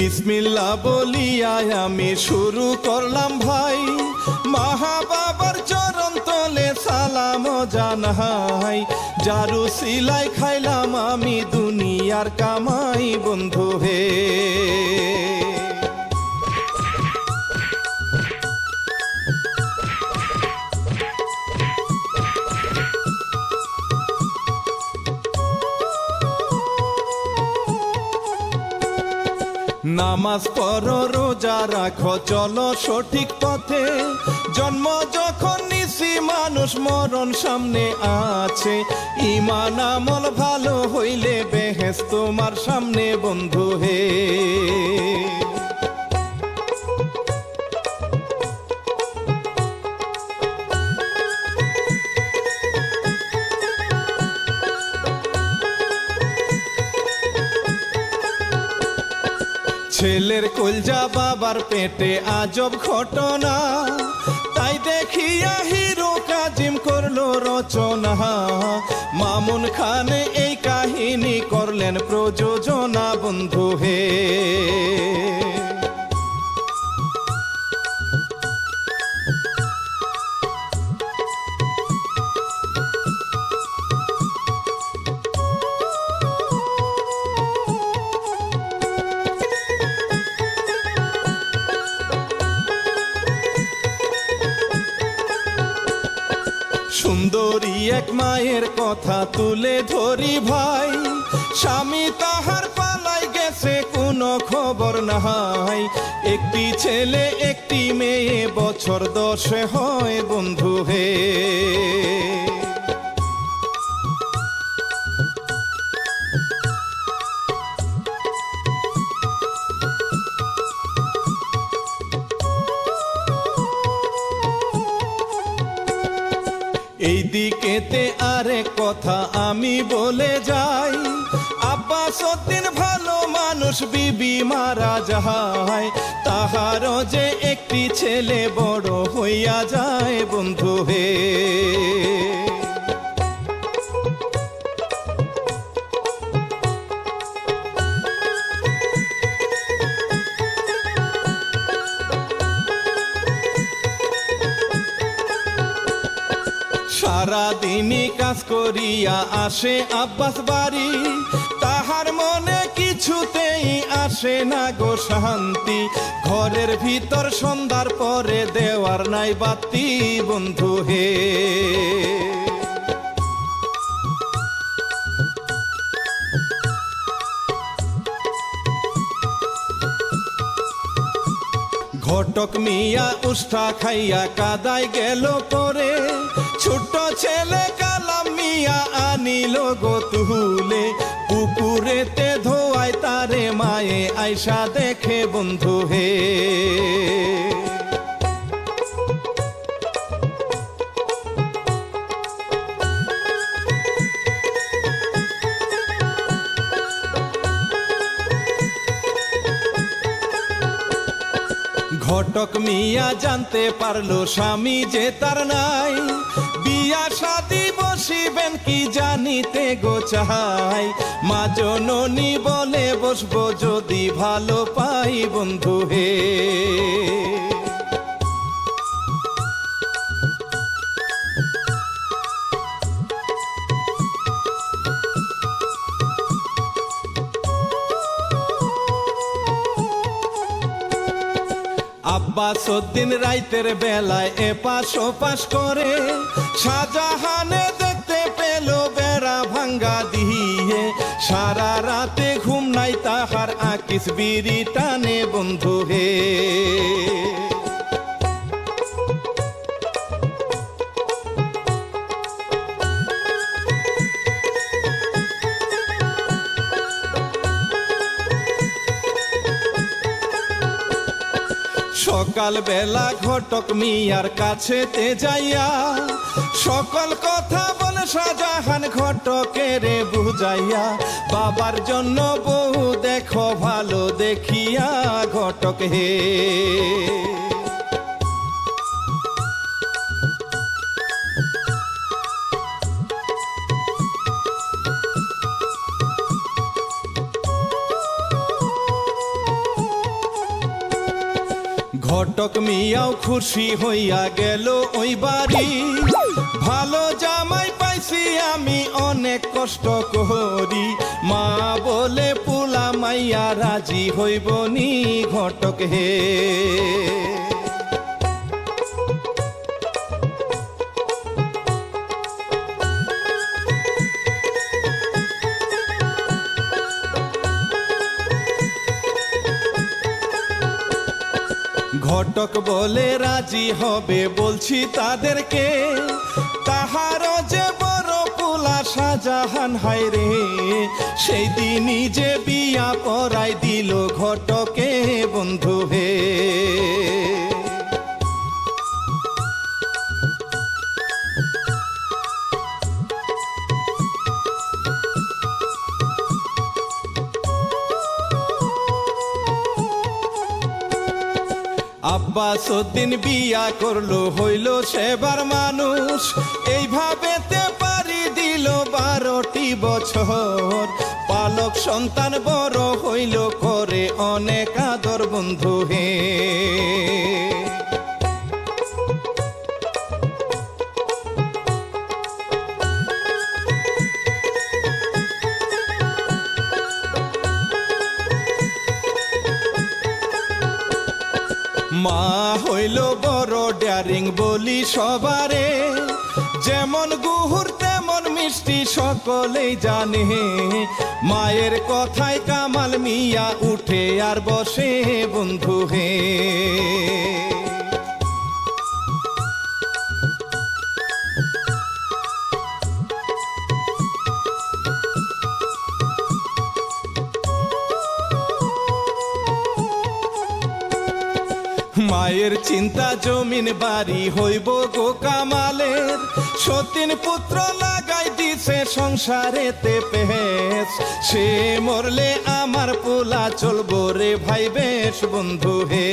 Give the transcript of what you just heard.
বিসমিল্লাহ বলিয়া আমি শুরু করলাম ভাই, মাহা বাবার চরণ তলে সালাম জানাই। জারু সিলাই খাইলাম আমি দুনিয়ার কামাই বন্ধু হে। নামাজ পড়ো রোজা রাখো চলো সঠিক পথে, জন্ম যখন নিছি মানুষ মরণ সামনে আছে। ঈমান আমল ভালো হইলে বেহেশত তোমার সামনে বন্ধু হে। ছেলের কলজা বাবার পেটে আজব ঘটনা, তাই দেখিয়া হিরো কাজিম করলো রচনা। মামুন খান এই কাহিনী করলেন প্রযোজনা বন্ধু হে। সুন্দরী এক মায়ের কথা তুলে ধরি ভাই, স্বামী তাহার পালাই গেছে কোনো খবর নাই। একটি ছেলে একটি মেয়ে বছর 10 হয় বন্ধু হে। এই দিকেতে আরেক কথা আমি বলে যাই, আব্বাস উদ্দিন ভালো মানুষ বিবি মারা যায়। তাহারও যে একটি ছেলে বড় হইয়া যায় বন্ধু হে। সারাদিনই কাজ করিয়া আসে আব্বাস বাড়ি, তাহার মনে কিছুতেই আসে না গো শান্তি। ঘরের ভিতর সন্ধ্যার পরে দেওয়ার নাই বাতি বন্ধু হে। ঘটক মিয়া উষ্ঠা খাইয়া কাদায় গেল পরে, ছোট ছেলে কালাম মিয়া আনিল গো তুলে। পুকুরেতে ধোয়ায় তারে মায়ে আয়সা দেখে বন্ধু হে। ঘটক মিয়া জানতে পারলো স্বামী যে তার নাই, বিয়া শাদি বসিবেন কি জানিতে গো চাই। মা জননী বলে বসবো যদি ভালো পাই বন্ধু হে। আব্বাস উদ্দিন রাইতের বেলায় এপাশ ওপাশ করে, শাহজাহানে দেখতে পেল বেড়া ভাঙ্গা দিয়ে। সারা রাতে ঘুম নাই তাহার আকিস বিড়ি টানে বন্ধু হে। সকাল বেলা ঘটক মিয়ার কাছেতে যাইয়া সকল কথা বলে শাহজাহান ঘটকের বুঝাইয়া। বাবার জন্য বউ দেখো ভালো দেখিয়া ঘটক হে। ঘটক মিয়াও খুশি হইয়া গেল ওই বাড়ি, ভালো জামাই পাইছি আমি অনেক কষ্ট করি, মা বলে পুলা মাইয়া রাজি হইব নি ঘটক হে। ঘটক বলে রাজি হবে বলছি তাদেরকে, তাহারও যে বড় পোলা শাহজাহান হায় রে, সেই দিনই যে বিয়া পরাই দিল ঘটকে বন্ধু হে। আব্বাস উদ্দিন বিয়া করলো হইল সেবার মানুষ, এইভাবেতে পারি দিল 12টি বছর, পালক সন্তান বড় হইল করে অনেক আদর বন্ধু হে। মা হইল বড় ড্যারিং বলি সবারে, যেমন গুহুর তেমন মিষ্টি সকলেই জানে, মায়ের কথায় কামাল মিয়া উঠে আর বসে বন্ধু হে। মায়ের চিন্তা জমিন বাড়ি হইব গো কামালের, সতীন পুত্র লাগাই দিছে সংসারেতে পেশ, সে মরলে আমার পোলা চলবো রে ভাই বেশ বন্ধু হে।